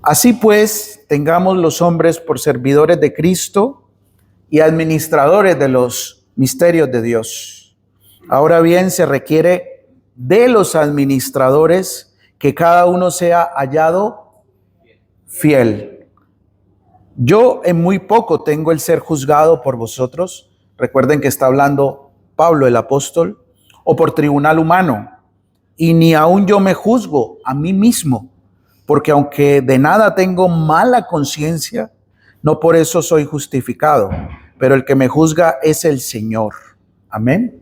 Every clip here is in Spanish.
Así pues, tengamos los hombres por servidores de Cristo y administradores de los misterios de Dios. Ahora bien, se requiere de los administradores que cada uno sea hallado fiel. Yo en muy poco tengo el ser juzgado por vosotros. Recuerden que está hablando Pablo el apóstol, o por tribunal humano, y ni aun yo me juzgo a mí mismo, porque aunque de nada tengo mala conciencia, no por eso soy justificado, pero el que me juzga es el Señor. Amén.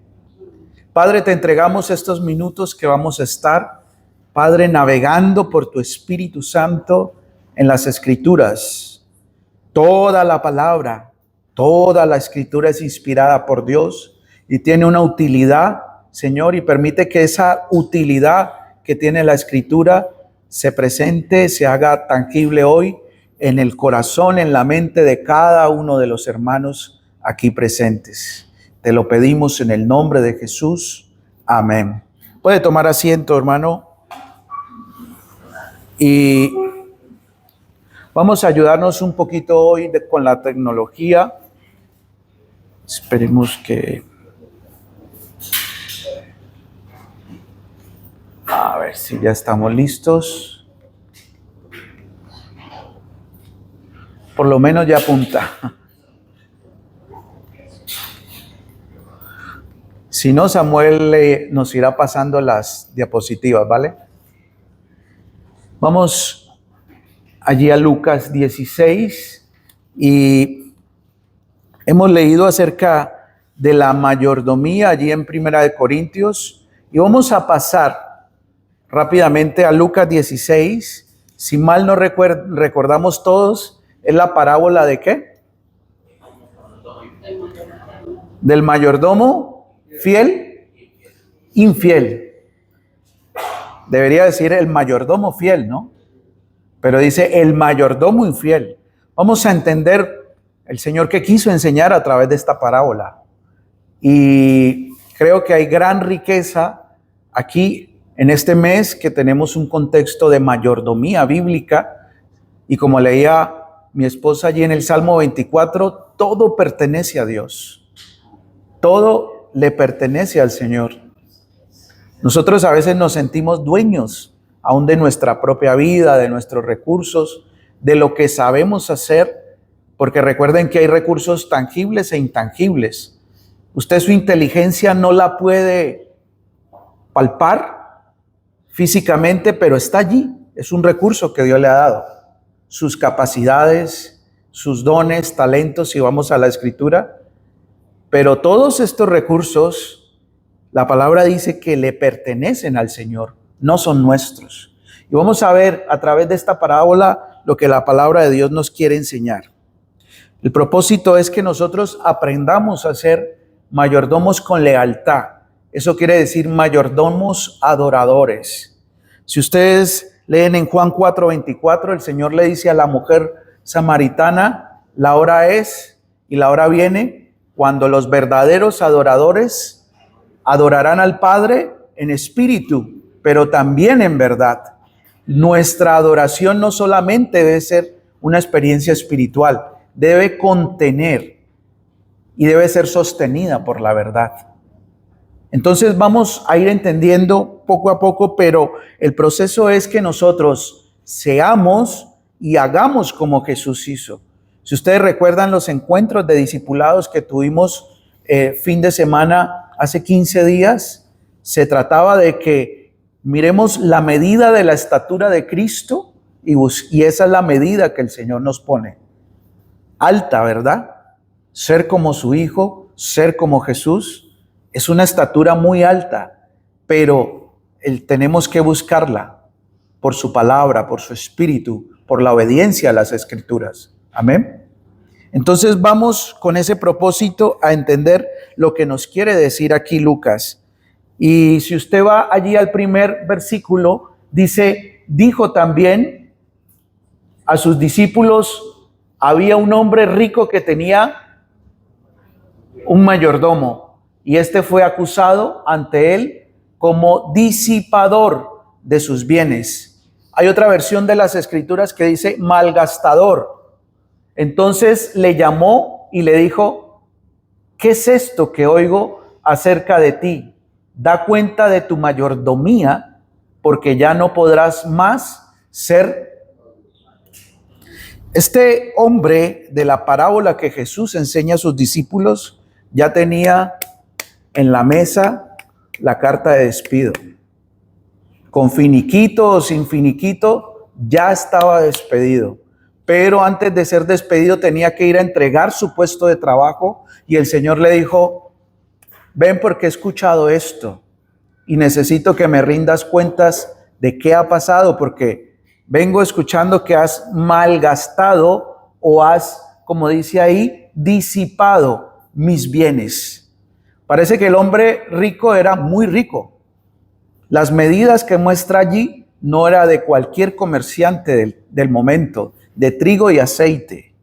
Padre, te entregamos estos minutos que vamos a estar, Padre, navegando por tu Espíritu Santo en las Escrituras. Toda la palabra, toda la Escritura es inspirada por Dios y tiene una utilidad, Señor, y permite que esa utilidad que tiene la Escritura se presente, se haga tangible hoy en el corazón, en la mente de cada uno de los hermanos aquí presentes. Te lo pedimos en el nombre de Jesús. Amén. Puede tomar asiento, hermano. Y vamos a ayudarnos un poquito hoy con la tecnología. Esperemos que... A ver si ya estamos listos. Por lo menos ya apunta. Si no, Samuel nos irá pasando las diapositivas, ¿vale? Vamos allí a Lucas 16 y hemos leído acerca de la mayordomía allí en Primera de Corintios y vamos a pasar rápidamente a Lucas 16. Si mal no recordamos todos, es la parábola ¿de qué? Del mayordomo fiel, infiel. Debería decir el mayordomo fiel, ¿no? Pero dice el mayordomo infiel. Vamos a entender el Señor que quiso enseñar a través de esta parábola. Y creo que hay gran riqueza aquí en este mes que tenemos un contexto de mayordomía bíblica. Y como leía mi esposa allí en el Salmo 24, todo pertenece a Dios. Todo le pertenece al Señor. Nosotros a veces nos sentimos dueños aún de nuestra propia vida, de nuestros recursos, de lo que sabemos hacer, porque recuerden que hay recursos tangibles e intangibles. Usted su inteligencia no la puede palpar físicamente, pero está allí. Es un recurso que Dios le ha dado. Sus capacidades, sus dones, talentos, si vamos a la Escritura. Pero todos estos recursos, la palabra dice que le pertenecen al Señor, no son nuestros. Y vamos a ver a través de esta parábola lo que la palabra de Dios nos quiere enseñar. El propósito es que nosotros aprendamos a ser mayordomos con lealtad. Eso quiere decir mayordomos adoradores. Si ustedes leen en Juan 4:24, el Señor le dice a la mujer samaritana, la hora es y la hora viene cuando los verdaderos adoradores adorarán al Padre en espíritu, pero también en verdad. Nuestra adoración no solamente debe ser una experiencia espiritual, debe contener y debe ser sostenida por la verdad. Entonces vamos a ir entendiendo poco a poco, pero el proceso es que nosotros seamos y hagamos como Jesús hizo. Si ustedes recuerdan los encuentros de discipulados que tuvimos fin de semana hace 15 días, se trataba de que miremos la medida de la estatura de Cristo y esa es la medida que el Señor nos pone. Alta, ¿verdad? Ser como su Hijo, ser como Jesús, es una estatura muy alta, pero tenemos que buscarla por su palabra, por su espíritu, por la obediencia a las Escrituras. Amén. Entonces vamos con ese propósito a entender lo que nos quiere decir aquí Lucas. Y si usted va allí al primer versículo, dice, dijo también a sus discípulos, había un hombre rico que tenía un mayordomo y este fue acusado ante él como disipador de sus bienes. Hay otra versión de las Escrituras que dice malgastador. Entonces le llamó y le dijo: ¿qué es esto que oigo acerca de ti? Da cuenta de tu mayordomía, porque ya no podrás más ser. Este hombre de la parábola que Jesús enseña a sus discípulos ya tenía en la mesa la carta de despido. Con finiquito o sin finiquito, ya estaba despedido. Pero antes de ser despedido tenía que ir a entregar su puesto de trabajo y el Señor le dijo: ven, porque he escuchado esto y necesito que me rindas cuentas de qué ha pasado, porque vengo escuchando que has malgastado o has, como dice ahí, disipado mis bienes. Parece que el hombre rico era muy rico. Las medidas que muestra allí no era de cualquier comerciante del momento, de trigo y aceite.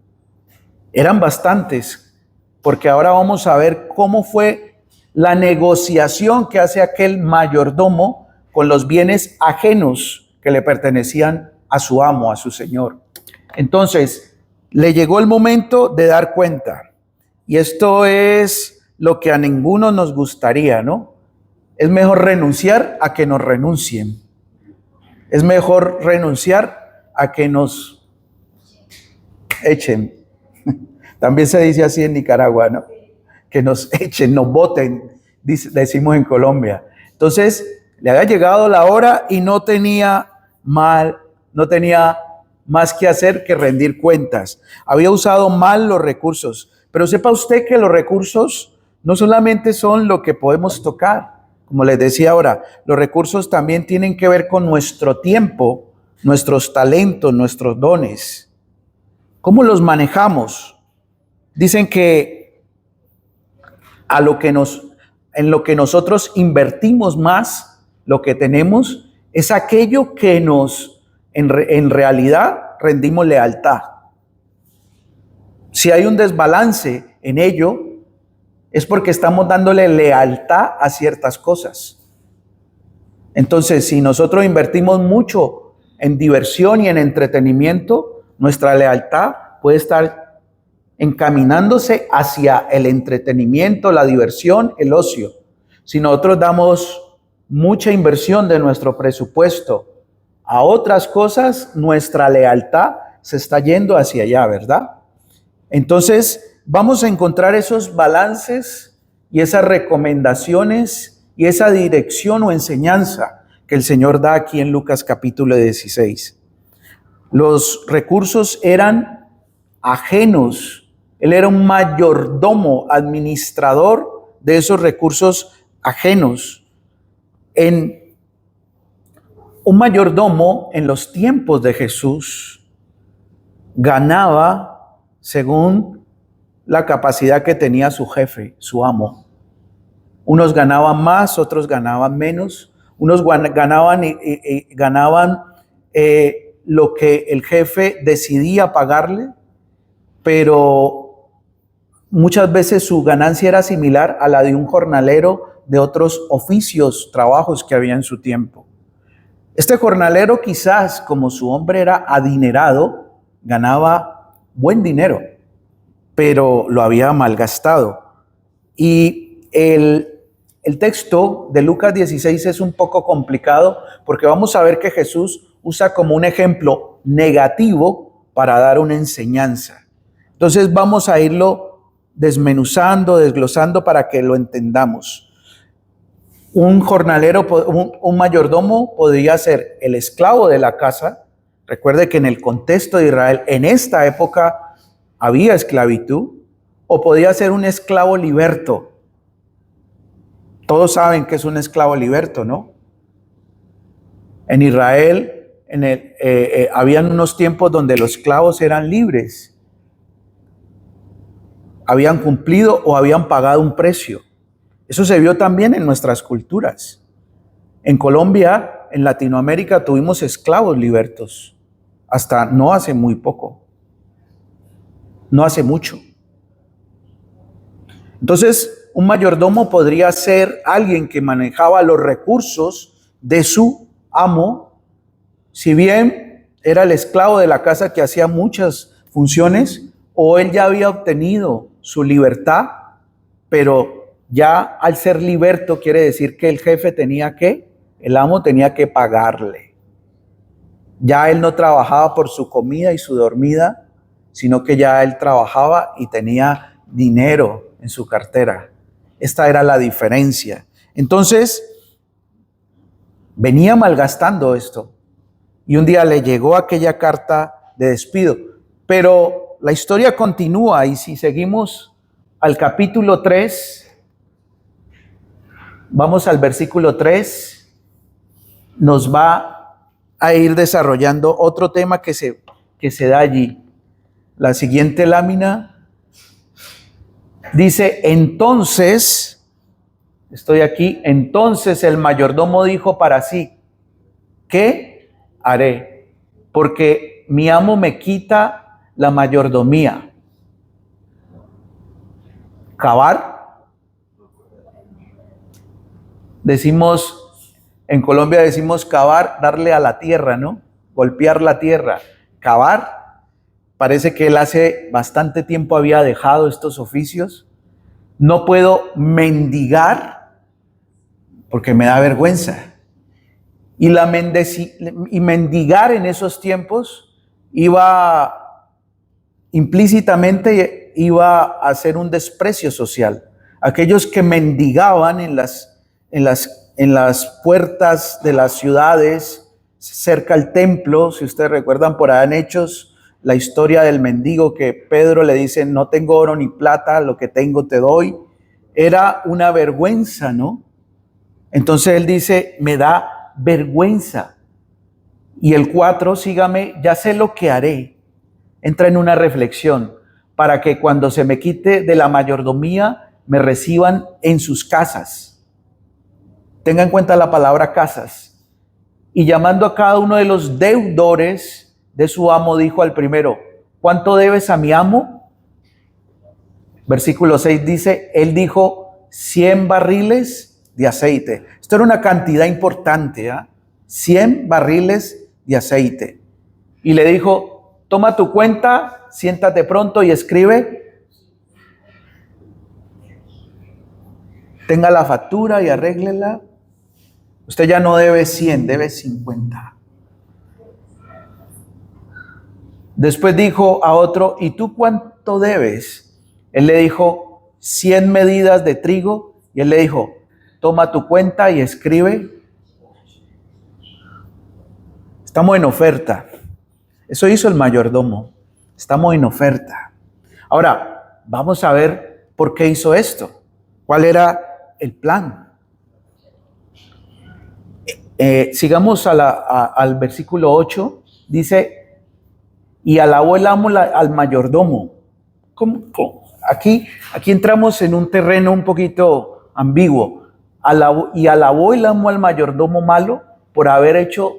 Eran bastantes, porque ahora vamos a ver cómo fue la negociación que hace aquel mayordomo con los bienes ajenos que le pertenecían a su amo, a su señor. Entonces, le llegó el momento de dar cuenta. Y esto es lo que a ninguno nos gustaría, ¿no? Es mejor renunciar a que nos renuncien. Es mejor renunciar a que nos echen. También se dice así en Nicaragua, ¿no? Que nos echen, nos boten, decimos en Colombia. Entonces, le había llegado la hora y no tenía más que hacer que rendir cuentas. Había usado mal los recursos. Pero sepa usted que los recursos no solamente son lo que podemos tocar. Como les decía ahora, los recursos también tienen que ver con nuestro tiempo, nuestros talentos, nuestros dones. ¿Cómo los manejamos? Dicen que en lo que nosotros invertimos más, lo que tenemos, es aquello que en realidad rendimos lealtad. Si hay un desbalance en ello, es porque estamos dándole lealtad a ciertas cosas. Entonces, si nosotros invertimos mucho en diversión y en entretenimiento, nuestra lealtad puede estar encaminándose hacia el entretenimiento, la diversión, el ocio. Si nosotros damos mucha inversión de nuestro presupuesto a otras cosas, nuestra lealtad se está yendo hacia allá, ¿verdad? Entonces, vamos a encontrar esos balances y esas recomendaciones y esa dirección o enseñanza que el Señor da aquí en Lucas capítulo 16. Los recursos eran ajenos. Él era un mayordomo, administrador de esos recursos ajenos. Un mayordomo en los tiempos de Jesús ganaba según la capacidad que tenía su jefe, su amo. Unos ganaban más, otros ganaban menos. Unos ganaban lo que el jefe decidía pagarle, pero muchas veces su ganancia era similar a la de un jornalero de otros oficios, trabajos que había en su tiempo. Este jornalero, quizás como su hombre era adinerado, ganaba buen dinero, pero lo había malgastado. Y el texto de Lucas 16 es un poco complicado porque vamos a ver que Jesús usa como un ejemplo negativo para dar una enseñanza. Entonces vamos a irlo desmenuzando, desglosando para que lo entendamos. Un jornalero, un mayordomo podría ser el esclavo de la casa. Recuerde que en el contexto de Israel, en esta época, había esclavitud. O podía ser un esclavo liberto. Todos saben que es un esclavo liberto, ¿no? En Israel, habían unos tiempos donde los esclavos eran libres. Habían cumplido o habían pagado un precio. Eso se vio también en nuestras culturas. En Colombia, en Latinoamérica, tuvimos esclavos libertos. Hasta no hace muy poco. No hace mucho. Entonces, un mayordomo podría ser alguien que manejaba los recursos de su amo si bien era el esclavo de la casa que hacía muchas funciones, o él ya había obtenido su libertad, pero ya al ser liberto quiere decir que el jefe el amo tenía que pagarle. Ya él no trabajaba por su comida y su dormida, sino que ya él trabajaba y tenía dinero en su cartera. Esta era la diferencia. Entonces, venía malgastando esto. Y un día le llegó aquella carta de despido. Pero la historia continúa, y si seguimos al capítulo 3, vamos al versículo 3, nos va a ir desarrollando otro tema que se da allí. La siguiente lámina dice: entonces, estoy aquí, entonces el mayordomo dijo para sí: ¿qué haré? Porque mi amo me quita la mayordomía. ¿Cavar? Decimos, en Colombia decimos cavar, darle a la tierra, ¿no? Golpear la tierra. Cavar, parece que él hace bastante tiempo había dejado estos oficios. No puedo mendigar porque me da vergüenza. Y mendigar en esos tiempos implícitamente iba a hacer un desprecio social. Aquellos que mendigaban en las puertas de las ciudades, cerca al templo, si ustedes recuerdan por ahí en Hechos, la historia del mendigo que Pedro le dice: no tengo oro ni plata, lo que tengo te doy. Era una vergüenza, ¿no? Entonces él dice: me da vergüenza. Y el 4, sígame, ya sé lo que haré. Entra en una reflexión para que cuando se me quite de la mayordomía me reciban en sus casas. Tenga en cuenta la palabra casas. Y llamando a cada uno de los deudores de su amo, dijo al primero: ¿cuánto debes a mi amo? Versículo 6 dice, él dijo: 100 barriles de aceite. Esto era una cantidad importante, ¿eh? 100 barriles de aceite. Y le dijo: toma tu cuenta, siéntate pronto y escribe. Tenga la factura y arréglela. Usted ya no debe 100, debe 50. Después dijo a otro: ¿y tú cuánto debes? Él le dijo: 100 medidas de trigo. Y él le dijo: toma tu cuenta y escribe. Estamos en oferta. Eso hizo el mayordomo. Estamos en oferta. Ahora, vamos a ver por qué hizo esto. ¿Cuál era el plan? Sigamos al versículo 8. Dice: y alabó el amo al mayordomo. ¿Cómo? Aquí entramos en un terreno un poquito ambiguo. Y alabó el amo al mayordomo malo por haber hecho,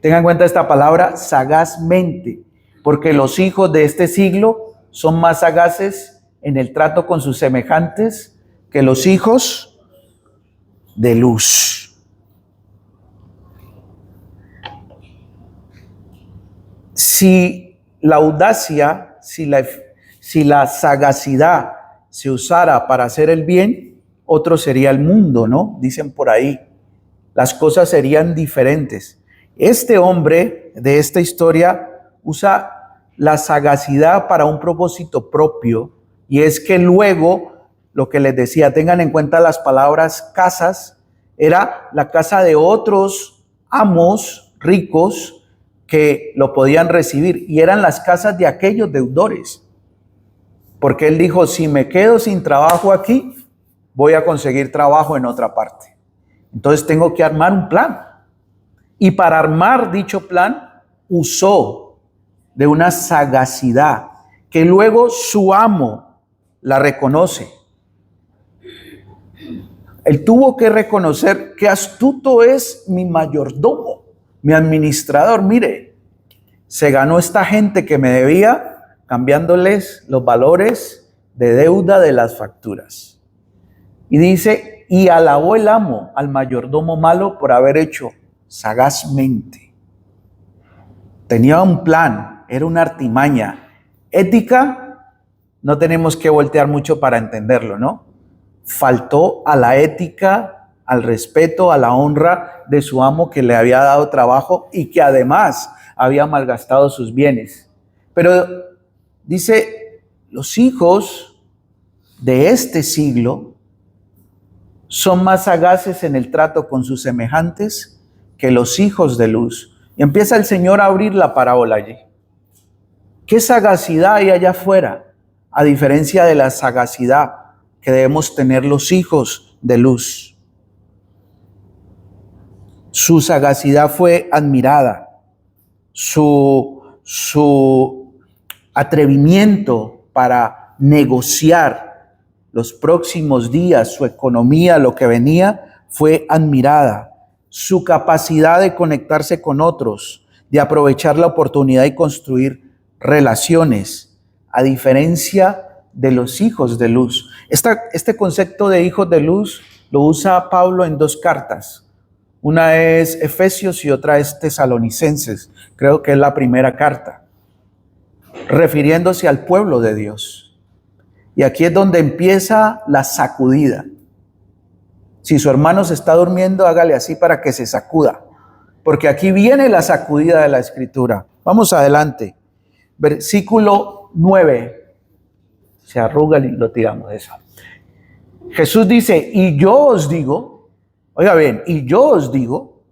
tengan en cuenta esta palabra, sagazmente, porque los hijos de este siglo son más sagaces en el trato con sus semejantes que los hijos de luz. Si la audacia, si la sagacidad se usara para hacer el bien, otro sería el mundo, ¿no? Dicen por ahí. Las cosas serían diferentes. Este hombre de esta historia usa la sagacidad para un propósito propio, y es que luego, lo que les decía, tengan en cuenta las palabras casas, era la casa de otros amos ricos que lo podían recibir, y eran las casas de aquellos deudores. Porque él dijo: si me quedo sin trabajo aquí, voy a conseguir trabajo en otra parte. Entonces tengo que armar un plan. Y para armar dicho plan, usó de una sagacidad que luego su amo la reconoce. Él tuvo que reconocer: qué astuto es mi mayordomo, mi administrador. Mire, se ganó esta gente que me debía cambiándoles los valores de deuda de las facturas. Y dice: y alabó el amo al mayordomo malo por haber hecho sagazmente. tenía un plan, era una artimaña. Ética, no tenemos que voltear mucho para entenderlo, ¿no? Faltó a la ética, al respeto, a la honra de su amo que le había dado trabajo y que además había malgastado sus bienes. Pero dice, los hijos de este siglo son más sagaces en el trato con sus semejantes que los hijos de luz. Y empieza el Señor a abrir la parábola allí. ¿Qué sagacidad hay allá afuera? A diferencia de la sagacidad que debemos tener los hijos de luz. Su sagacidad fue admirada. Su atrevimiento para negociar los próximos días, su economía, lo que venía, fue admirada. Su capacidad de conectarse con otros, de aprovechar la oportunidad y construir relaciones, a diferencia de los hijos de luz. Este concepto de hijos de luz lo usa Pablo en 2 cartas. Una es Efesios y otra es Tesalonicenses. Creo que es la primera carta, refiriéndose al pueblo de Dios. Y aquí es donde empieza la sacudida. Si su hermano se está durmiendo, hágale así para que se sacuda, porque aquí viene la sacudida de la Escritura. Vamos adelante. Versículo 9. Se arruga y lo tiramos de eso. Jesús dice, y yo os digo, oiga bien, y yo os digo,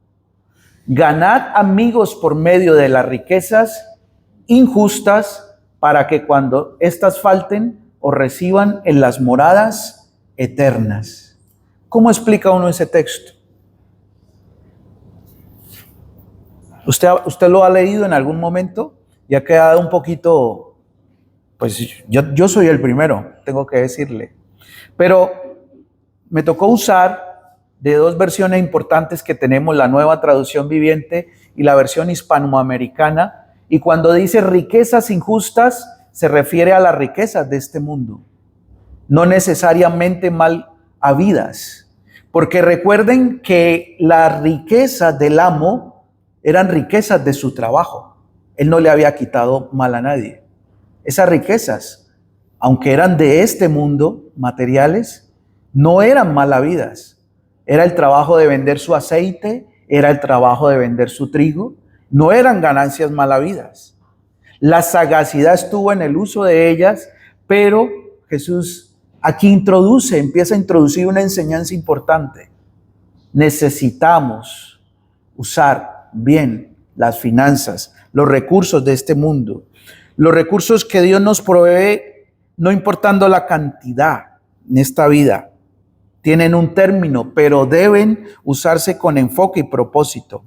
ganad amigos por medio de las riquezas injustas, para que cuando éstas falten, os reciban en las moradas eternas. ¿Cómo explica uno ese texto? ¿Usted lo ha leído en algún momento y ha quedado un poquito, pues yo soy el primero, tengo que decirle, pero me tocó usar de 2 versiones importantes que tenemos, la Nueva Traducción Viviente y la versión hispanoamericana, y cuando dice riquezas injustas, se refiere a las riquezas de este mundo, no necesariamente mal habidas, porque recuerden que las riquezas del amo eran riquezas de su trabajo. Él no le había quitado mal a nadie. Esas riquezas, aunque eran de este mundo, materiales, no eran mal habidas. Era el trabajo de vender su aceite, era el trabajo de vender su trigo, no eran ganancias mal habidas. La sagacidad estuvo en el uso de ellas, pero Jesús aquí empieza a introducir una enseñanza importante. Necesitamos usar bien las finanzas, los recursos de este mundo, los recursos que Dios nos provee, no importando la cantidad en esta vida, tienen un término, pero deben usarse con enfoque y propósito.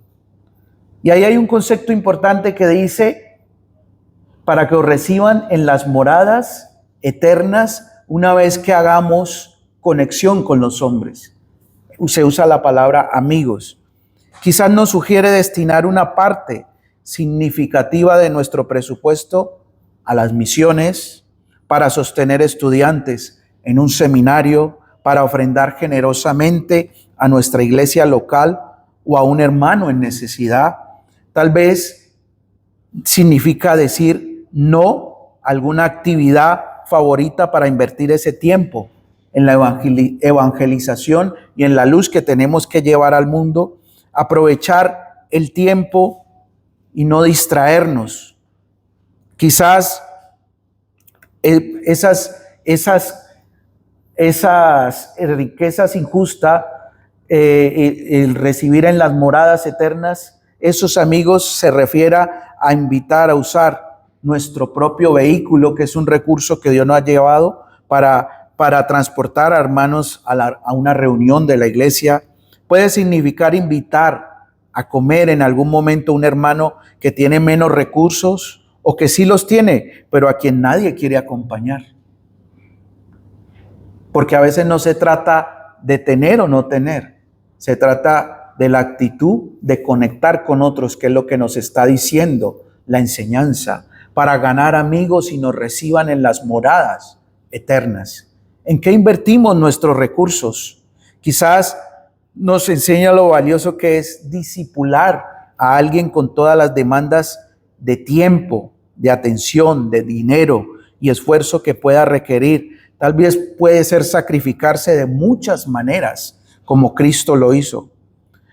Y ahí hay un concepto importante que dice, para que os reciban en las moradas eternas, una vez que hagamos conexión con los hombres. Se usa la palabra amigos. Quizás nos sugiere destinar una parte significativa de nuestro presupuesto a las misiones, para sostener estudiantes en un seminario, para ofrendar generosamente a nuestra iglesia local o a un hermano en necesidad. Tal vez significa decir no a alguna actividad favorita para invertir ese tiempo en la evangelización y en la luz que tenemos que llevar al mundo, aprovechar el tiempo y no distraernos. Quizás esas riquezas injustas, el recibir en las moradas eternas, esos amigos se refiere a invitar a usar nuestro propio vehículo, que es un recurso que Dios nos ha llevado para transportar a hermanos a una reunión de la iglesia. Puede significar invitar a comer en algún momento a un hermano que tiene menos recursos o que sí los tiene, pero a quien nadie quiere acompañar. Porque a veces no se trata de tener o no tener, se trata de la actitud de conectar con otros, que es lo que nos está diciendo la enseñanza, para ganar amigos y nos reciban en las moradas eternas. ¿En qué invertimos nuestros recursos? Quizás nos enseña lo valioso que es discipular a alguien con todas las demandas de tiempo, de atención, de dinero y esfuerzo que pueda requerir. Tal vez puede ser sacrificarse de muchas maneras, como Cristo lo hizo.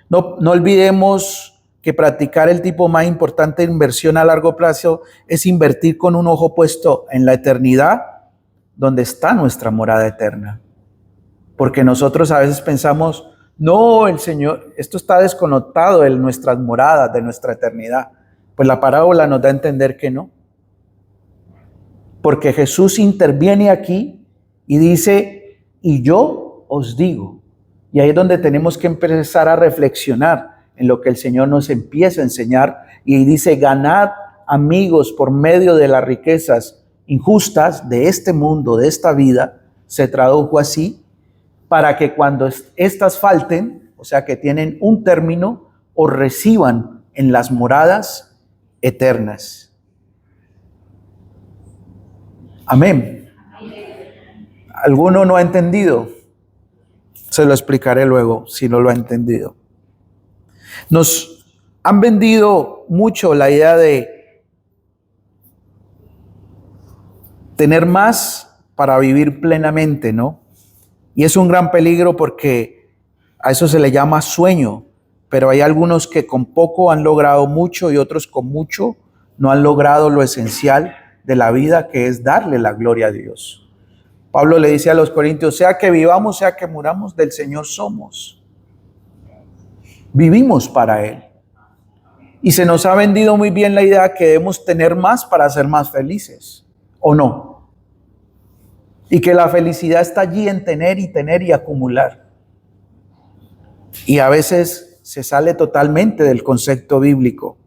No olvidemos que practicar el tipo más importante de inversión a largo plazo es invertir con un ojo puesto en la eternidad, donde está nuestra morada eterna. Porque nosotros a veces pensamos, no, el Señor, esto está desconectado de nuestras moradas, de nuestra eternidad. Pues la parábola nos da a entender que no. Porque Jesús interviene aquí y dice, y yo os digo. Y ahí es donde tenemos que empezar a reflexionar en lo que el Señor nos empieza a enseñar. Y dice, ganad amigos por medio de las riquezas injustas de este mundo, de esta vida. Se tradujo así, para que cuando estas falten, o sea que tienen un término, os reciban en las moradas eternas. Amén. ¿Alguno no ha entendido? Se lo explicaré luego si no lo ha entendido. Nos han vendido mucho la idea de tener más para vivir plenamente, ¿no? Y es un gran peligro porque a eso se le llama sueño, pero hay algunos que con poco han logrado mucho y otros con mucho no han logrado lo esencial de la vida, que es darle la gloria a Dios. Pablo le dice a los corintios, sea que vivamos, sea que muramos, del Señor somos. Vivimos para Él. Y se nos ha vendido muy bien la idea que debemos tener más para ser más felices, ¿o no? Y que la felicidad está allí en tener y acumular. Y a veces se sale totalmente del concepto bíblico.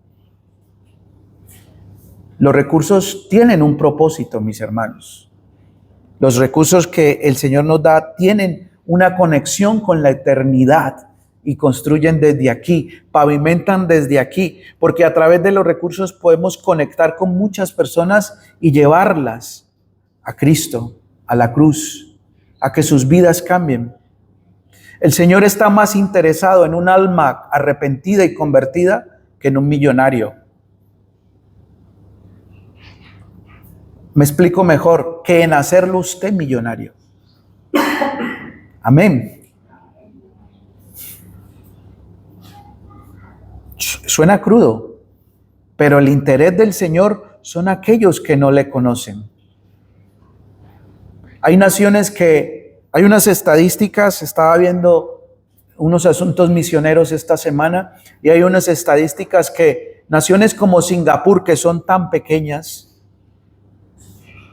Los recursos tienen un propósito, mis hermanos. Los recursos que el Señor nos da tienen una conexión con la eternidad y construyen desde aquí, pavimentan desde aquí, porque a través de los recursos podemos conectar con muchas personas y llevarlas a Cristo, a la cruz, a que sus vidas cambien. El Señor está más interesado en un alma arrepentida y convertida que en un millonario. Me explico mejor, que en hacerlo usted millonario. Amén. Suena crudo, pero el interés del Señor son aquellos que no le conocen. Hay naciones que, hay unas estadísticas, estaba viendo unos asuntos misioneros esta semana, y hay unas estadísticas que naciones como Singapur, que son tan pequeñas,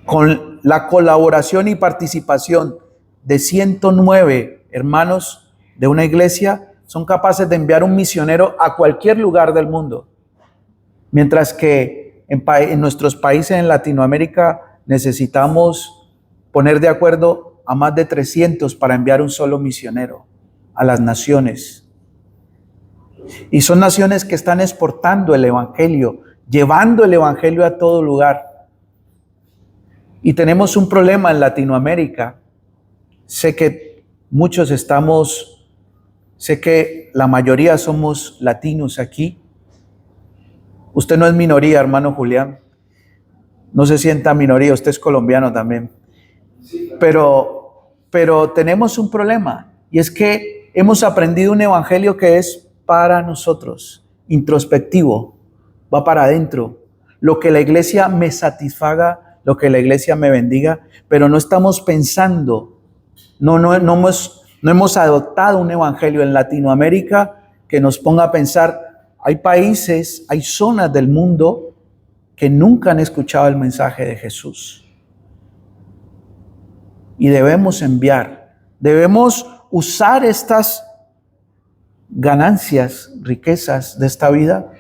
con la colaboración y participación de 109 hermanos de una iglesia, son capaces de enviar un misionero a cualquier lugar del mundo. Mientras que en nuestros países en Latinoamérica necesitamos poner de acuerdo a más de 300 para enviar un solo misionero a las naciones. Y son naciones que están exportando el evangelio, llevando el evangelio a todo lugar. Y tenemos un problema en Latinoamérica. Sé que sé que la mayoría somos latinos aquí. Usted no es minoría, hermano Julián. No se sienta minoría, usted es colombiano también. Pero tenemos un problema, y es que hemos aprendido un evangelio que es para nosotros, introspectivo, va para adentro. Lo que la iglesia me satisfaga, lo que la iglesia me bendiga, pero no estamos pensando, no hemos adoptado un evangelio en Latinoamérica que nos ponga a pensar. Hay países, hay zonas del mundo que nunca han escuchado el mensaje de Jesús. Y debemos debemos usar estas ganancias, riquezas de esta vida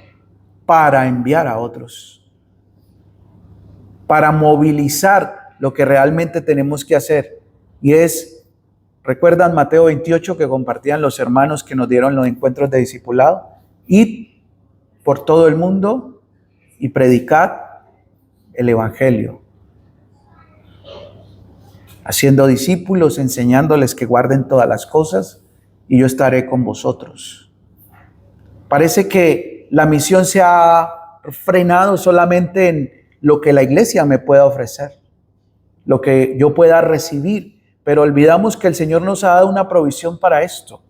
para enviar a otros, para movilizar lo que realmente tenemos que hacer. Y es, ¿recuerdan Mateo 28 que compartían los hermanos que nos dieron los encuentros de discipulado? Id por todo el mundo y predicad el evangelio, haciendo discípulos, enseñándoles que guarden todas las cosas, y yo estaré con vosotros. Parece que la misión se ha frenado solamente en lo que la iglesia me pueda ofrecer, lo que yo pueda recibir, pero olvidamos que el Señor nos ha dado una provisión para esto.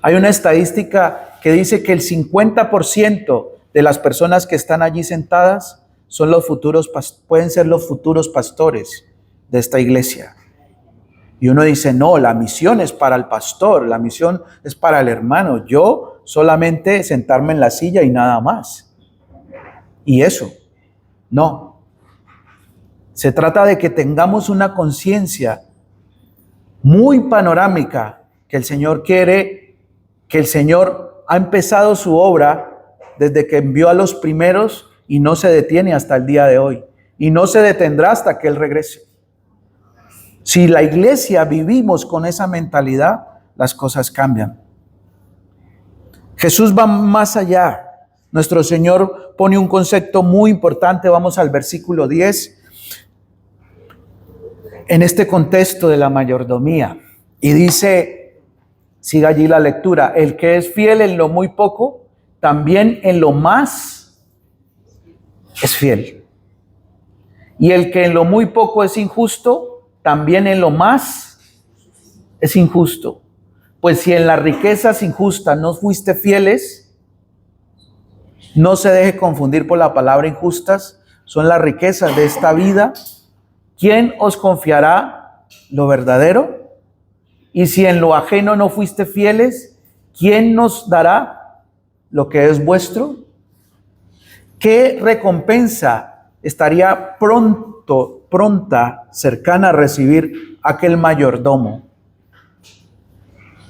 Hay una estadística que dice que el 50% de las personas que están allí sentadas son los futuros, pueden ser los futuros pastores de esta iglesia. Y uno dice, no, la misión es para el pastor, la misión es para el hermano. Yo solamente sentarme en la silla y nada más. Y eso, no. Se trata de que tengamos una conciencia muy panorámica, que el Señor quiere, que el Señor ha empezado su obra desde que envió a los primeros y no se detiene hasta el día de hoy. Y no se detendrá hasta que Él regrese. Si la iglesia vivimos con esa mentalidad, las cosas cambian. Jesús va más allá. Nuestro Señor pone un concepto muy importante. Vamos al versículo 10. En este contexto de la mayordomía. Y dice, siga allí la lectura, el que es fiel en lo muy poco, también en lo más es fiel. Y el que en lo muy poco es injusto, también en lo más es injusto. Pues si en las riquezas injustas no fuiste fieles, no se deje confundir por la palabra injustas, son las riquezas de esta vida. ¿Quién os confiará lo verdadero? Y si en lo ajeno no fuiste fieles, ¿quién nos dará lo que es vuestro? ¿Qué recompensa estaría pronta, cercana a recibir aquel mayordomo?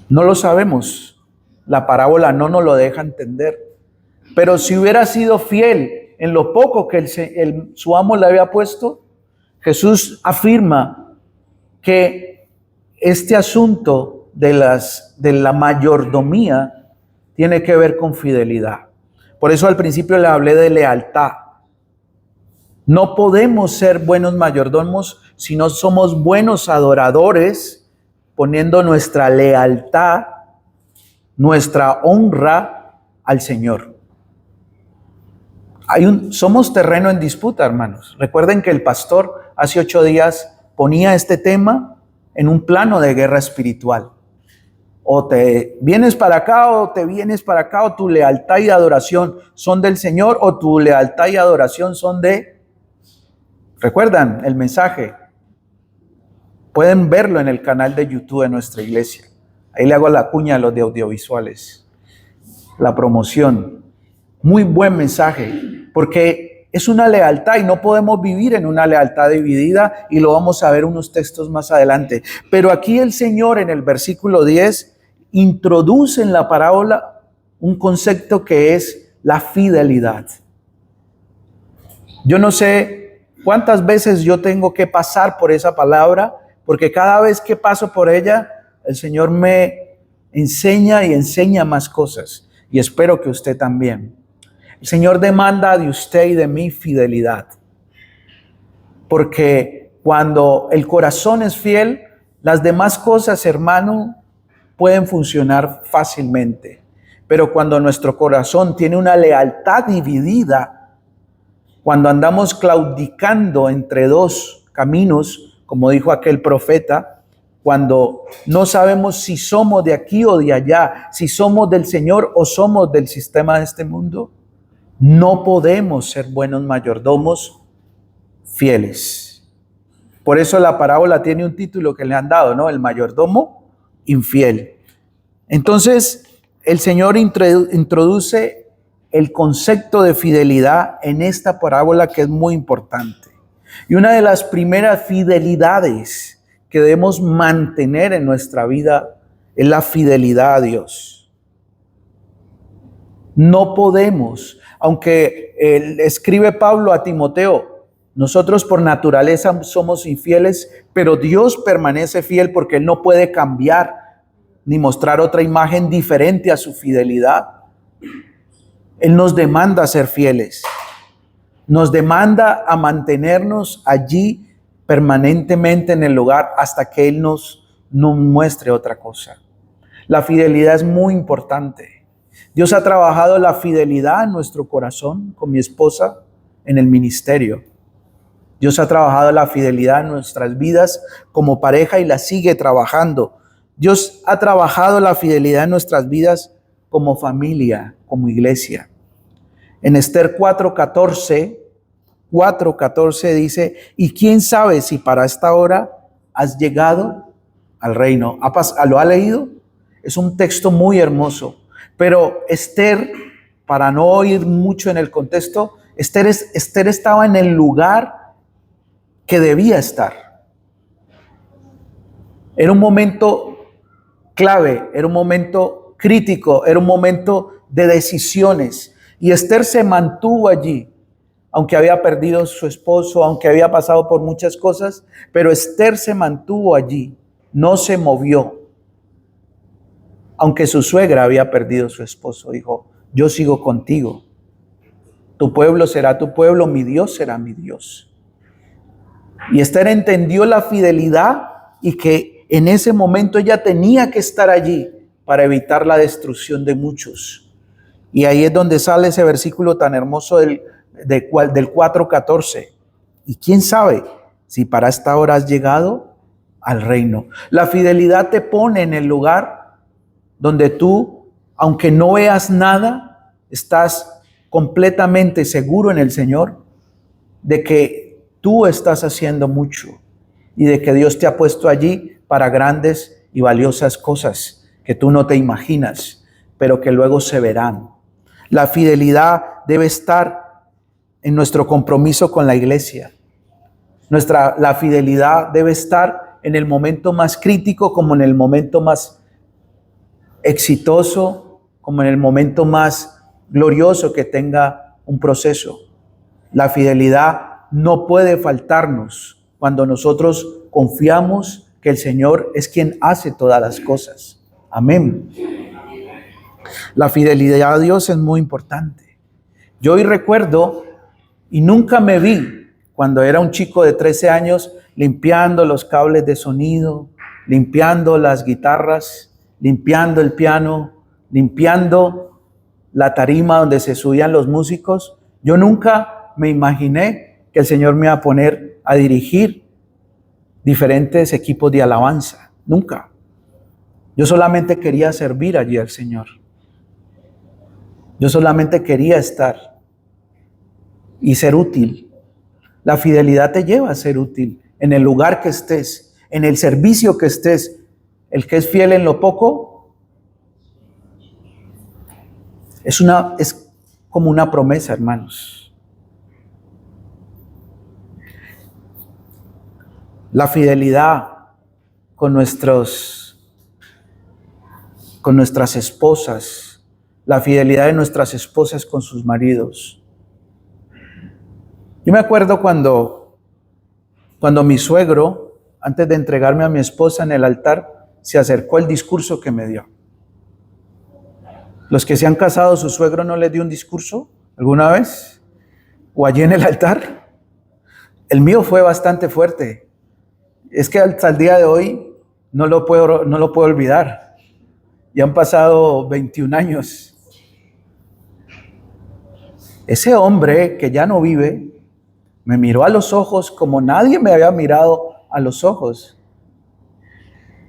No lo sabemos. La parábola no nos lo deja entender. Pero si hubiera sido fiel en lo poco que su amo le había puesto, Jesús afirma que este asunto de la mayordomía tiene que ver con fidelidad. Por eso al principio le hablé de lealtad. No podemos ser buenos mayordomos si no somos buenos adoradores, poniendo nuestra lealtad, nuestra honra al Señor. Somos terreno en disputa, hermanos. Recuerden que el pastor hace 8 días ponía este tema en un plano de guerra espiritual. O te vienes para acá o te vienes para acá, o tu lealtad y adoración son del Señor o tu lealtad y adoración son de... ¿Recuerdan el mensaje? Pueden verlo en el canal de YouTube de nuestra iglesia. Ahí le hago la cuña a los de audiovisuales. La promoción. Muy buen mensaje, porque es una lealtad y no podemos vivir en una lealtad dividida, y lo vamos a ver unos textos más adelante. Pero aquí el Señor en el versículo 10 introduce en la parábola un concepto que es la fidelidad. Yo no sé cuántas veces yo tengo que pasar por esa palabra, porque cada vez que paso por ella, el Señor me enseña y enseña más cosas, y espero que usted también. El Señor demanda de usted y de mí fidelidad, porque cuando el corazón es fiel, las demás cosas, hermano, pueden funcionar fácilmente. Pero cuando nuestro corazón tiene una lealtad dividida, cuando andamos claudicando entre dos caminos, como dijo aquel profeta, cuando no sabemos si somos de aquí o de allá, si somos del Señor o somos del sistema de este mundo, no podemos ser buenos mayordomos fieles. Por eso la parábola tiene un título que le han dado, ¿no? El mayordomo infiel. Entonces, el Señor introduce el concepto de fidelidad en esta parábola, que es muy importante. Y una de las primeras fidelidades que debemos mantener en nuestra vida es la fidelidad a Dios. No podemos, aunque escribe Pablo a Timoteo, nosotros por naturaleza somos infieles, pero Dios permanece fiel porque Él no puede cambiar ni mostrar otra imagen diferente a su fidelidad. Él nos demanda ser fieles. Nos demanda a mantenernos allí permanentemente en el lugar hasta que Él nos muestre otra cosa. La fidelidad es muy importante. Dios ha trabajado la fidelidad en nuestro corazón con mi esposa en el ministerio. Dios ha trabajado la fidelidad en nuestras vidas como pareja y la sigue trabajando. Dios ha trabajado la fidelidad en nuestras vidas como familia, como iglesia. En Esther 4:14 dice, y quién sabe si para esta hora has llegado al reino. ¿Lo ha leído? Es un texto muy hermoso. Pero Esther, para no ir mucho en el contexto, Esther estaba en el lugar que debía estar. Era un momento clave, era un momento crítico, era un momento de decisiones. Y Esther se mantuvo allí, aunque había perdido su esposo, aunque había pasado por muchas cosas, pero Esther se mantuvo allí, no se movió. Aunque su suegra había perdido su esposo, dijo, yo sigo contigo. Tu pueblo será tu pueblo, mi Dios será mi Dios. Y Esther entendió la fidelidad y que en ese momento ella tenía que estar allí para evitar la destrucción de muchos. Y ahí es donde sale ese versículo tan hermoso del 4:14. Y quién sabe si para esta hora has llegado al reino. La fidelidad te pone en el lugar donde tú, aunque no veas nada, estás completamente seguro en el Señor de que tú estás haciendo mucho y de que Dios te ha puesto allí para grandes y valiosas cosas que tú no te imaginas, pero que luego se verán. La fidelidad debe estar en nuestro compromiso con la iglesia. La fidelidad debe estar en el momento más crítico como en el momento más exitoso, como en el momento más glorioso que tenga un proceso. La fidelidad no puede faltarnos cuando nosotros confiamos que el Señor es quien hace todas las cosas. Amén. La fidelidad a Dios es muy importante. Yo hoy recuerdo, y nunca me vi cuando era un chico de 13 años limpiando los cables de sonido, limpiando las guitarras, limpiando el piano, limpiando la tarima donde se subían los músicos. Yo nunca me imaginé que el Señor me iba a poner a dirigir diferentes equipos de alabanza. Nunca. Yo solamente quería servir allí al Señor. Yo solamente quería estar y ser útil. La fidelidad te lleva a ser útil en el lugar que estés, en el servicio que estés. El que es fiel en lo poco es como una promesa, hermanos. La fidelidad con nuestras esposas, la fidelidad de nuestras esposas con sus maridos. Yo me acuerdo cuando mi suegro, antes de entregarme a mi esposa en el altar, se acercó el discurso que me dio. Los que se han casado, ¿su suegro no les dio un discurso alguna vez? ¿O allí en el altar? El mío fue bastante fuerte. Es que hasta el día de hoy no lo puedo olvidar. Ya han pasado 21 años. Ese hombre que ya no vive, me miró a los ojos como nadie me había mirado a los ojos.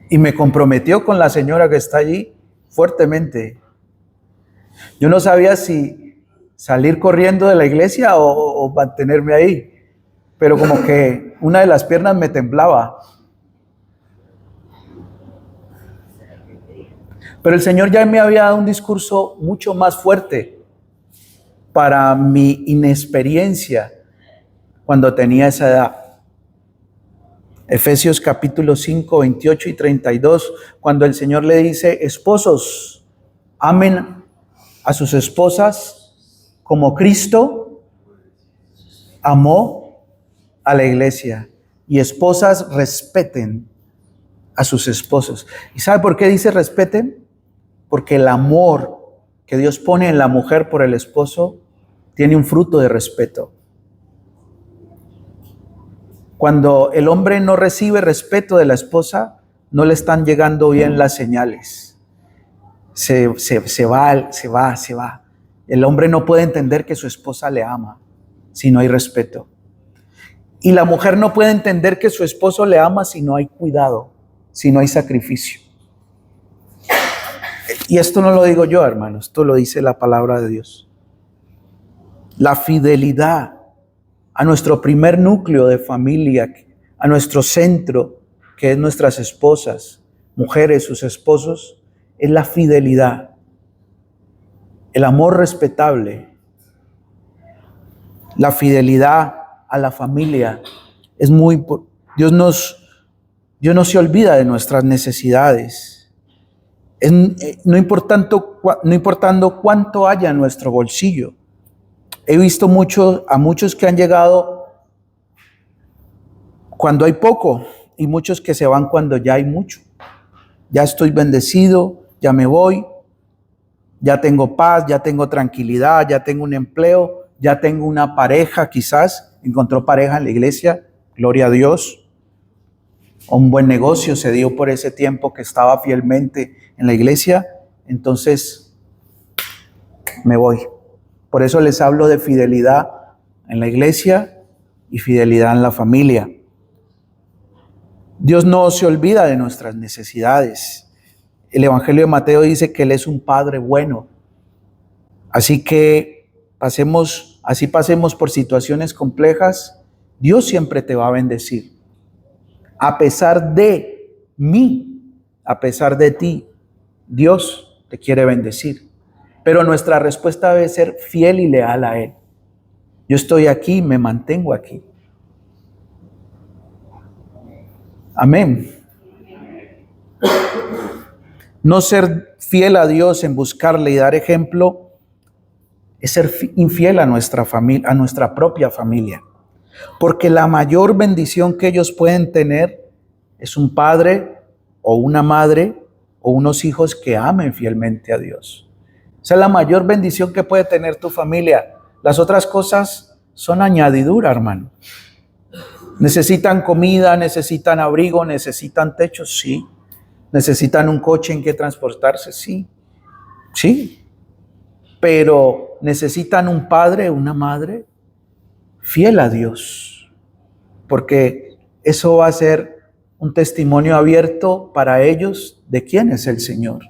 Y me comprometió con la señora que está allí fuertemente. Yo no sabía si salir corriendo de la iglesia o mantenerme ahí. Pero como que una de las piernas me temblaba. Pero el Señor ya me había dado un discurso mucho más fuerte para mi inexperiencia cuando tenía esa edad. Efesios capítulo 5, 28 y 32, cuando el Señor le dice, esposos, amen a sus esposas como Cristo amó a la iglesia, y esposas respeten a sus esposos. ¿Y sabe por qué dice respeten? Porque el amor que Dios pone en la mujer por el esposo tiene un fruto de respeto. Cuando el hombre no recibe respeto de la esposa, no le están llegando bien las señales. se va. El hombre no puede entender que su esposa le ama si no hay respeto. Y la mujer no puede entender que su esposo le ama si no hay cuidado, si no hay sacrificio. Y esto no lo digo yo, hermanos, esto lo dice la palabra de Dios. La fidelidad a nuestro primer núcleo de familia, a nuestro centro, que es nuestras esposas, mujeres, sus esposos, es la fidelidad, el amor respetable, la fidelidad a la familia. Es muy, Dios no se olvida de nuestras necesidades. No importando cuánto haya en nuestro bolsillo. He visto a muchos que han llegado cuando hay poco y muchos que se van cuando ya hay mucho. Ya estoy bendecido, ya me voy, ya tengo paz, ya tengo tranquilidad, ya tengo un empleo, ya tengo una pareja, quizás encontró pareja en la iglesia, gloria a Dios. Un buen negocio se dio por ese tiempo que estaba fielmente en la iglesia, entonces me voy. Por eso les hablo de fidelidad en la iglesia y fidelidad en la familia. Dios no se olvida de nuestras necesidades. El Evangelio de Mateo dice que Él es un Padre bueno. Así que pasemos por situaciones complejas, Dios siempre te va a bendecir. A pesar de mí, a pesar de ti, Dios te quiere bendecir. Pero nuestra respuesta debe ser fiel y leal a Él. Yo estoy aquí, me mantengo aquí. Amén. No ser fiel a Dios en buscarle y dar ejemplo es ser infiel a nuestra familia, a nuestra propia familia. Porque la mayor bendición que ellos pueden tener es un padre o una madre o unos hijos que amen fielmente a Dios. Esa es la mayor bendición que puede tener tu familia. Las otras cosas son añadidura, hermano. Necesitan comida, necesitan abrigo, necesitan techo, sí. Necesitan un coche en que transportarse, sí. Sí. Pero necesitan un padre, una madre fiel a Dios. Porque eso va a ser un testimonio abierto para ellos de quién es el Señor.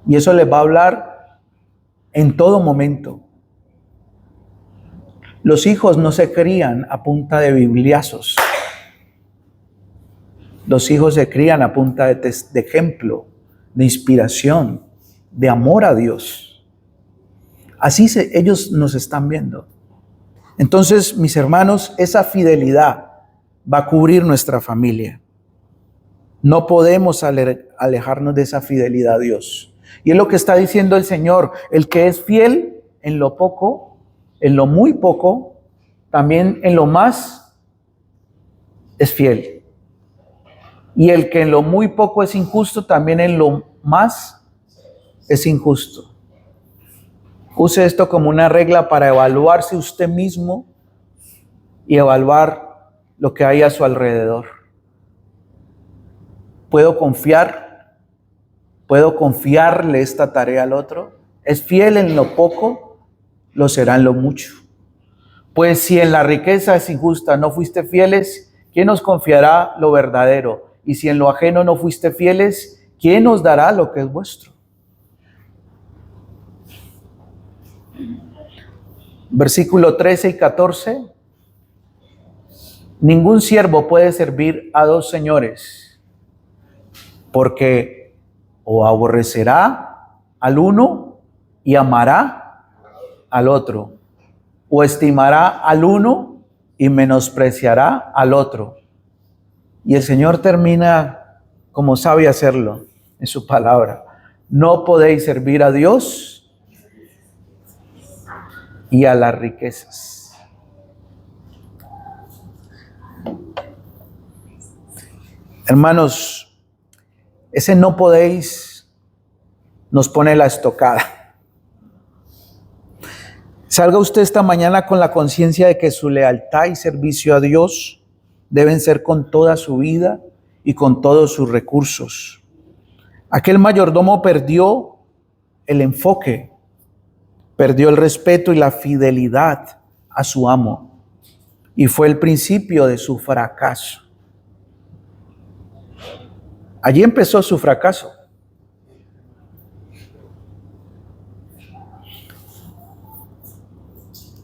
Y eso les va a hablar en todo momento. Los hijos no se crían a punta de bibliazos. Los hijos se crían a punta de ejemplo, de inspiración, de amor a Dios. Así ellos nos están viendo. Entonces, mis hermanos, esa fidelidad va a cubrir nuestra familia. No podemos alejarnos de esa fidelidad a Dios. Y es lo que está diciendo el Señor. El que es fiel en lo poco, en lo muy poco, también en lo más es fiel. Y el que en lo muy poco es injusto, también en lo más es injusto. Use esto como una regla para evaluarse usted mismo y evaluar lo que hay a su alrededor. ¿Puedo confiarle esta tarea al otro? ¿Es fiel en lo poco? Lo será en lo mucho. Pues si en la riqueza es injusta no fuiste fieles, ¿quién os confiará lo verdadero? Y si en lo ajeno no fuiste fieles, ¿quién os dará lo que es vuestro? Versículo 13 y 14. Ningún siervo puede servir a dos señores, porque o aborrecerá al uno y amará al otro, o estimará al uno y menospreciará al otro. Y el Señor termina como sabe hacerlo en su palabra. No podéis servir a Dios y a las riquezas. Hermanos, ese no podéis nos pone la estocada. Salga usted esta mañana con la conciencia de que su lealtad y servicio a Dios deben ser con toda su vida y con todos sus recursos. Aquel mayordomo perdió el enfoque, perdió el respeto y la fidelidad a su amo. Y fue el principio de su fracaso. Allí empezó su fracaso.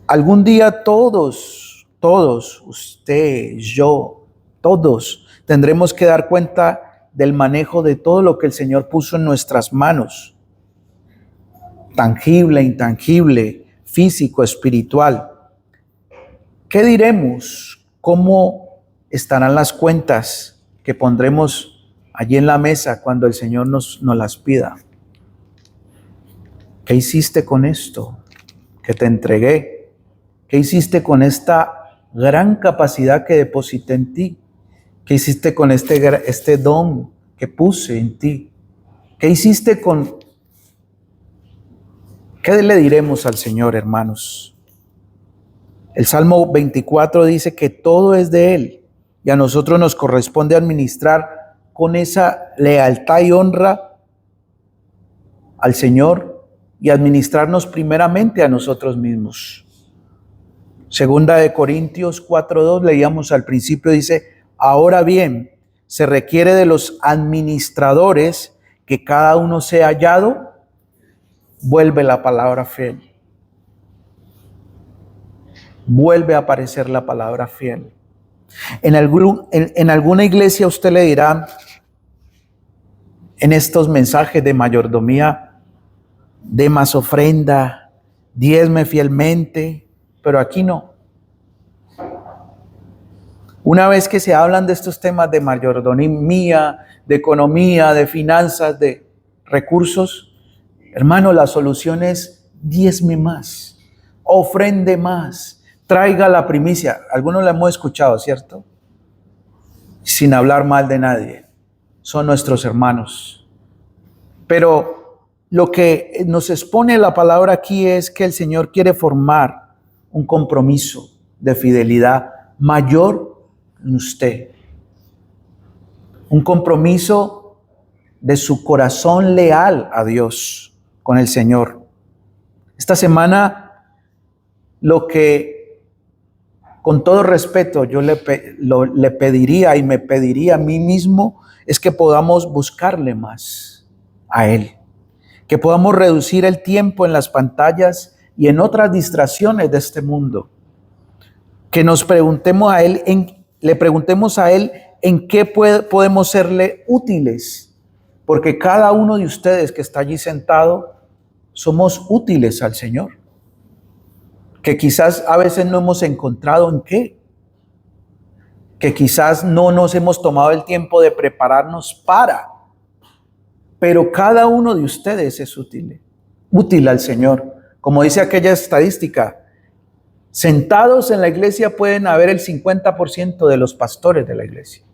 Algún día todos, usted, yo, todos tendremos que dar cuenta del manejo de todo lo que el Señor puso en nuestras manos. Tangible, intangible, físico, espiritual. ¿Qué diremos? ¿Cómo estarán las cuentas que pondremos allí en la mesa cuando el Señor nos las pida? ¿Qué hiciste con esto que te entregué? ¿Qué hiciste con esta gran capacidad que deposité en ti? ¿Qué hiciste con este don que puse en ti? ¿Qué hiciste con... ¿Qué le diremos al Señor, hermanos? El Salmo 24 dice que todo es de Él y a nosotros nos corresponde administrar con esa lealtad y honra al Señor y administrarnos primeramente a nosotros mismos. Segunda de Corintios 4:2 leíamos al principio, dice: ahora bien, se requiere de los administradores que cada uno sea hallado. Vuelve la palabra fiel. Vuelve a aparecer la palabra fiel. En alguna iglesia usted le dirá en estos mensajes de mayordomía: dé más ofrenda, diezme fielmente, pero aquí no. Una vez que se hablan de estos temas de mayordomía, de economía, de finanzas, de recursos, hermano, la solución es diezme más, ofrende más, traiga la primicia. Algunos la hemos escuchado, ¿cierto? Sin hablar mal de nadie. Son nuestros hermanos. Pero lo que nos expone la palabra aquí es que el Señor quiere formar un compromiso de fidelidad mayor en usted. Un compromiso de su corazón leal a Dios, con el Señor. Esta semana, lo que, con todo respeto, yo le pediría y me pediría a mí mismo, es que podamos buscarle más a Él. Que podamos reducir el tiempo en las pantallas y en otras distracciones de este mundo. Que nos preguntemos a Él, le preguntemos a Él en qué podemos serle útiles. Porque cada uno de ustedes que está allí sentado, somos útiles al Señor. Que quizás a veces no hemos encontrado en qué. Que quizás no nos hemos tomado el tiempo de prepararnos para. Pero cada uno de ustedes es útil al Señor. Como dice aquella estadística, sentados en la iglesia pueden haber el 50% de los pastores de la iglesia,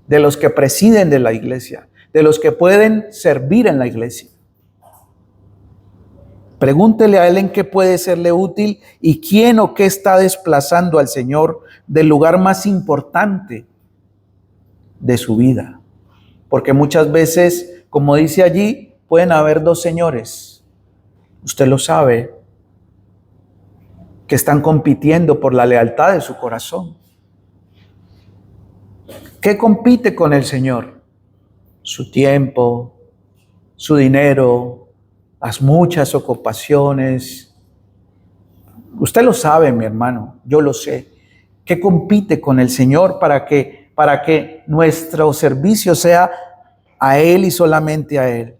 de los que presiden de la iglesia, de los que pueden servir en la iglesia. Pregúntele a Él en qué puede serle útil y quién o qué está desplazando al Señor del lugar más importante de su vida. Porque muchas veces, como dice allí, pueden haber dos señores. Usted lo sabe, que están compitiendo por la lealtad de su corazón. ¿Qué compite con el Señor? Su tiempo, su dinero, las muchas ocupaciones. Usted lo sabe, mi hermano, yo lo sé. ¿Qué compite con el Señor para que nuestro servicio sea a Él y solamente a Él?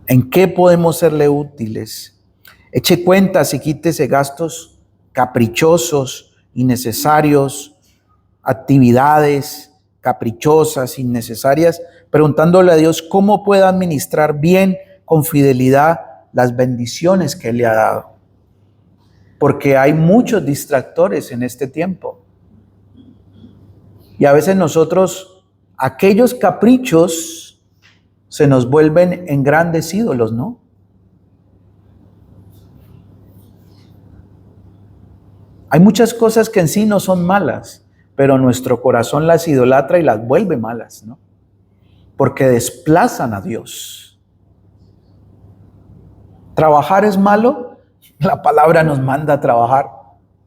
¿En qué podemos serle útiles? Eche cuentas y quítese gastos caprichosos, innecesarios, actividades caprichosas, innecesarias, preguntándole a Dios cómo puede administrar bien, con fidelidad, las bendiciones que Él le ha dado. Porque hay muchos distractores en este tiempo. Y a veces nosotros, aquellos caprichos se nos vuelven en grandes ídolos, ¿no? Hay muchas cosas que en sí no son malas, pero nuestro corazón las idolatra y las vuelve malas, ¿no? porque desplazan a Dios. ¿Trabajar es malo? La palabra nos manda a trabajar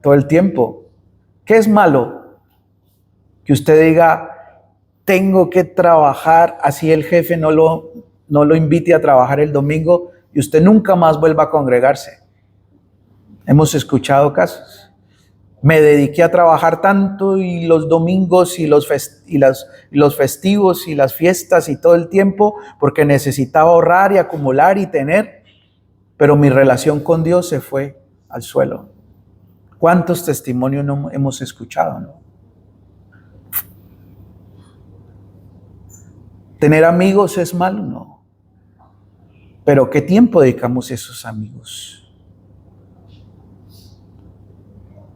todo el tiempo. ¿Qué es malo? Que usted diga, tengo que trabajar, así el jefe no lo invite a trabajar el domingo y usted nunca más vuelva a congregarse. Hemos escuchado casos. Me dediqué a trabajar tanto y los domingos y los festivos y las fiestas y todo el tiempo porque necesitaba ahorrar y acumular y tener, pero mi relación con Dios se fue al suelo. ¿Cuántos testimonios no hemos escuchado, no? ¿Tener amigos es malo? No. Pero ¿qué tiempo dedicamos a esos amigos?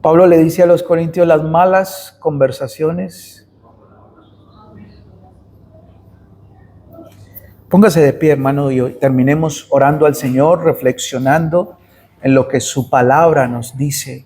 Pablo le dice a los corintios, las malas conversaciones. Póngase de pie, hermano, y terminemos orando al Señor, reflexionando en lo que su palabra nos dice